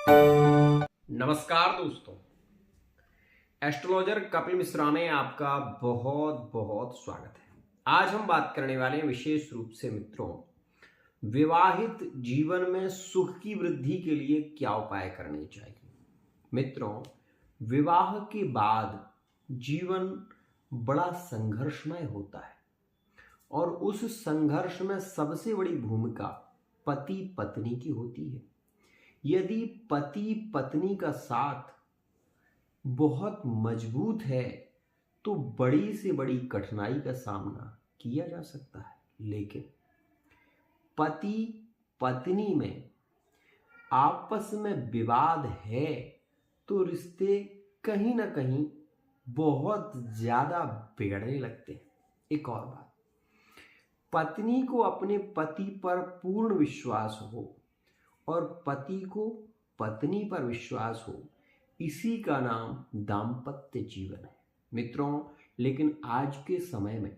नमस्कार दोस्तों, एस्ट्रोलॉजर कपिल मिश्रा में आपका बहुत बहुत स्वागत है। आज हम बात करने वाले हैं विशेष रूप से मित्रों, विवाहित जीवन में सुख की वृद्धि के लिए क्या उपाय करने चाहिए। मित्रों, विवाह के बाद जीवन बड़ा संघर्षमय होता है और उस संघर्ष में सबसे बड़ी भूमिका पति पत्नी की होती है। यदि पति पत्नी का साथ बहुत मजबूत है तो बड़ी से बड़ी कठिनाई का सामना किया जा सकता है, लेकिन पति पत्नी में आपस में विवाद है तो रिश्ते कहीं ना कहीं बहुत ज्यादा बिगड़ने लगते हैं। एक और बात, पत्नी को अपने पति पर पूर्ण विश्वास हो और पति को पत्नी पर विश्वास हो, इसी का नाम दाम्पत्य जीवन है मित्रों। लेकिन आज के समय में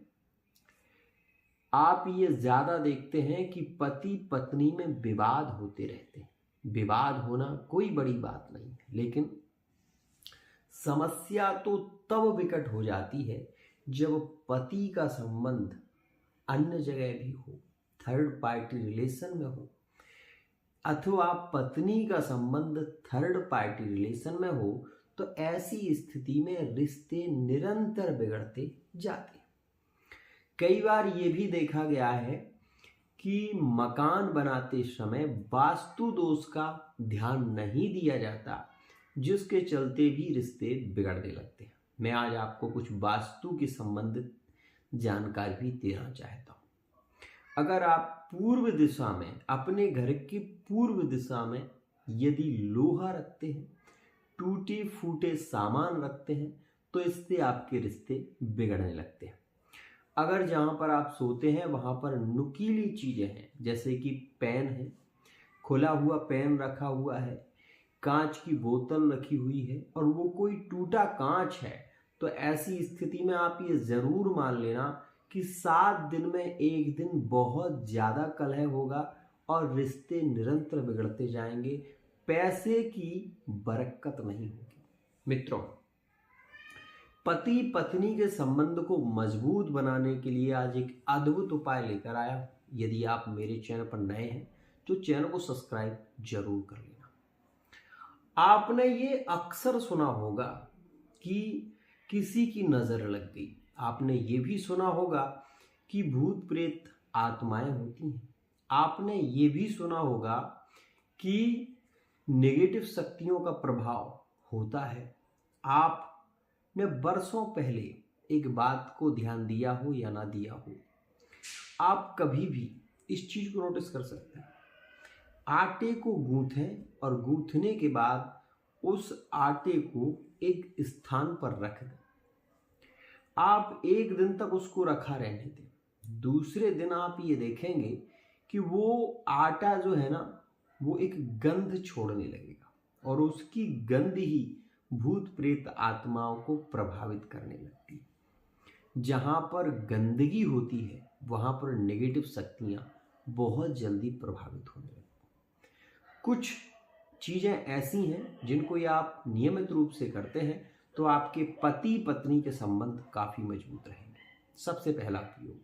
आप ये ज्यादा देखते हैं कि पति पत्नी में विवाद होते रहते हैं। विवाद होना कोई बड़ी बात नहीं है, लेकिन समस्या तो तब विकट हो जाती है जब पति का संबंध अन्य जगह भी हो, थर्ड पार्टी रिलेशन में हो, अथवा पत्नी का संबंध थर्ड पार्टी रिलेशन में हो, तो ऐसी स्थिति में रिश्ते निरंतर बिगड़ते जाते हैं। कई बार ये भी देखा गया है कि मकान बनाते समय वास्तु दोष का ध्यान नहीं दिया जाता, जिसके चलते भी रिश्ते बिगड़ने लगते हैं। मैं आज आपको कुछ वास्तु के संबंधित जानकारी भी देना चाहता हूँ। अगर आप पूर्व दिशा में, अपने घर की पूर्व दिशा में यदि लोहा रखते हैं, टूटे फूटे सामान रखते हैं, तो इससे आपके रिश्ते बिगड़ने लगते हैं। अगर जहाँ पर आप सोते हैं वहाँ पर नुकीली चीज़ें हैं, जैसे कि पेन है, खुला हुआ पेन रखा हुआ है, कांच की बोतल रखी हुई है और वो कोई टूटा कांच है, तो ऐसी स्थिति में आप ये ज़रूर मान लेना कि 7 दिन में एक दिन बहुत ज़्यादा कलह होगा और रिश्ते निरंतर बिगड़ते जाएंगे, पैसे की बरकत नहीं होगी। मित्रों, पति पत्नी के संबंध को मजबूत बनाने के लिए आज एक अद्भुत उपाय लेकर आया हूं। यदि आप मेरे चैनल पर नए हैं तो चैनल को सब्सक्राइब जरूर कर लेना। आपने ये अक्सर सुना होगा कि किसी की नज़र लग गई। आपने ये भी सुना होगा कि भूत प्रेत आत्माएं होती हैं। आपने ये भी सुना होगा कि नेगेटिव शक्तियों का प्रभाव होता है। आपने वर्षों पहले एक बात को ध्यान दिया हो या ना दिया हो, आप कभी भी इस चीज़ को नोटिस कर सकते हैं। आटे को गूंथें और गूंथने के बाद उस आटे को एक स्थान पर रख दें। आप एक दिन तक उसको रखा रहने दें। दूसरे दिन आप ये देखेंगे कि वो आटा जो है ना, वो एक गंध छोड़ने लगेगा और उसकी गंध ही भूत प्रेत आत्माओं को प्रभावित करने लगती है। जहाँ पर गंदगी होती है वहाँ पर नेगेटिव शक्तियाँ बहुत जल्दी प्रभावित होने लगती हैं। कुछ चीज़ें ऐसी हैं जिनको ये आप नियमित रूप से करते हैं तो आपके पति पत्नी के संबंध काफी मजबूत रहेंगे। सबसे पहला प्रयोग,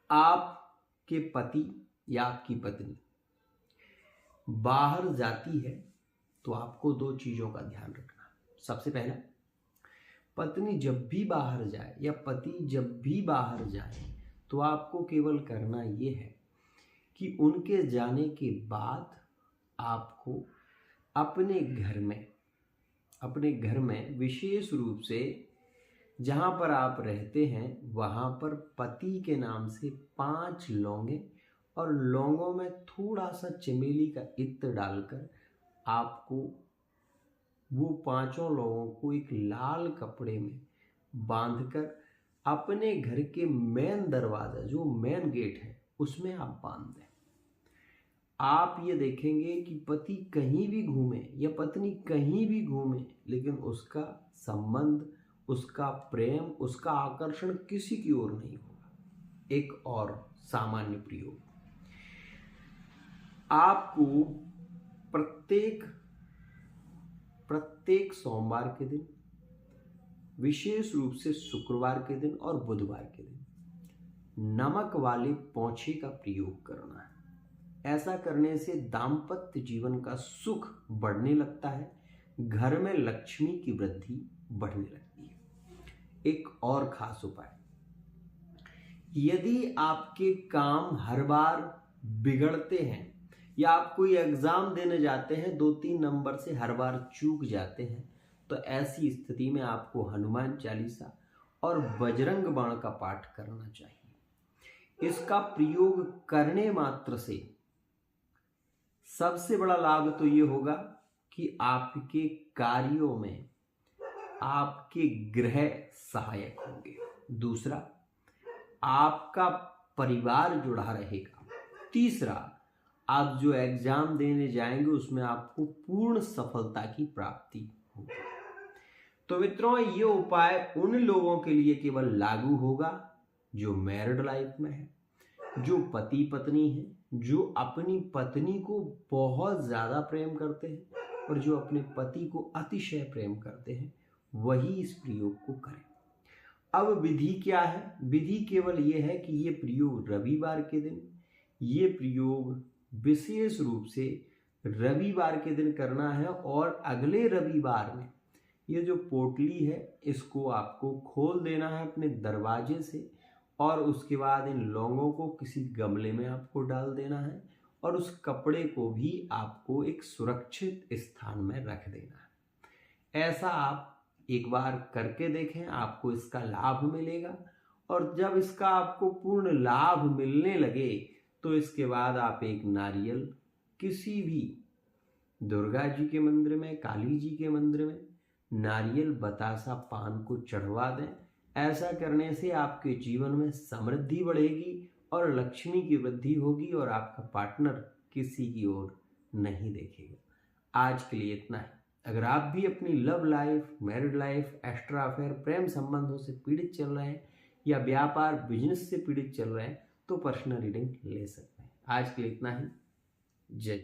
आपके पति या आपकी पत्नी बाहर जाती है तो आपको 2 चीजों का ध्यान रखना। सबसे पहला, पत्नी जब भी बाहर जाए या पति जब भी बाहर जाए तो आपको केवल करना ये है कि उनके जाने के बाद आपको अपने घर में विशेष रूप से जहाँ पर आप रहते हैं वहाँ पर पति के नाम से 5 लौंगे और लौंगों में थोड़ा सा चमेली का इत्र डालकर आपको वो 5 लोगों को एक लाल कपड़े में बांधकर अपने घर के मेन दरवाज़ा, जो मेन गेट है, उसमें आप बांध दें। आप ये देखेंगे कि पति कहीं भी घूमे या पत्नी कहीं भी घूमे, लेकिन उसका संबंध, उसका प्रेम, उसका आकर्षण किसी की ओर नहीं होगा। एक और सामान्य प्रयोग, आपको प्रत्येक सोमवार के दिन, विशेष रूप से शुक्रवार के दिन और बुधवार के दिन नमक वाले पोंछे का प्रयोग करना है। ऐसा करने से दाम्पत्य जीवन का सुख बढ़ने लगता है, घर में लक्ष्मी की वृद्धि बढ़ने लगती है। एक और खास उपाय, यदि आपके काम हर बार बिगड़ते हैं या आप कोई एग्जाम देने जाते हैं 2-3 नंबर से हर बार चूक जाते हैं, तो ऐसी स्थिति में आपको हनुमान चालीसा और बजरंग बाण का पाठ करना चाहिए। इसका प्रयोग करने मात्र से सबसे बड़ा लाभ तो ये होगा कि आपके कार्यों में आपके ग्रह सहायक होंगे। दूसरा, आपका परिवार जुड़ा रहेगा। तीसरा, आप जो एग्जाम देने जाएंगे उसमें आपको पूर्ण सफलता की प्राप्ति होगी। तो मित्रों, ये उपाय उन लोगों के लिए केवल लागू होगा जो मैरिड लाइफ में है, जो पति पत्नी है, जो अपनी पत्नी को बहुत ज्यादा प्रेम करते हैं और जो अपने पति को अतिशय प्रेम करते हैं, वही इस प्रयोग को करें। अब विधि क्या है? विधि केवल ये है कि ये प्रयोग रविवार के दिन, ये प्रयोग विशेष रूप से रविवार के दिन करना है और अगले रविवार में ये जो पोटली है इसको आपको खोल देना है अपने दरवाजे से, और उसके बाद इन लौंगों को किसी गमले में आपको डाल देना है और उस कपड़े को भी आपको एक सुरक्षित स्थान में रख देना है। ऐसा आप एक बार करके देखें, आपको इसका लाभ मिलेगा। और जब इसका आपको पूर्ण लाभ मिलने लगे तो इसके बाद आप एक नारियल किसी भी दुर्गा जी के मंदिर में, काली जी के मंदिर में नारियल, बतासा, पान को चढ़वा दें। ऐसा करने से आपके जीवन में समृद्धि बढ़ेगी और लक्ष्मी की वृद्धि होगी और आपका पार्टनर किसी की ओर नहीं देखेगा। आज के लिए इतना ही। अगर आप भी अपनी love life, married life, extra affair, प्रेम संबंधों से पीड़ित चल रहे हैं या व्यापार बिजनेस से पीड़ित चल रहे हैं तो पर्सनल रीडिंग ले सकते हैं। आज के लिए इतना ही। जय।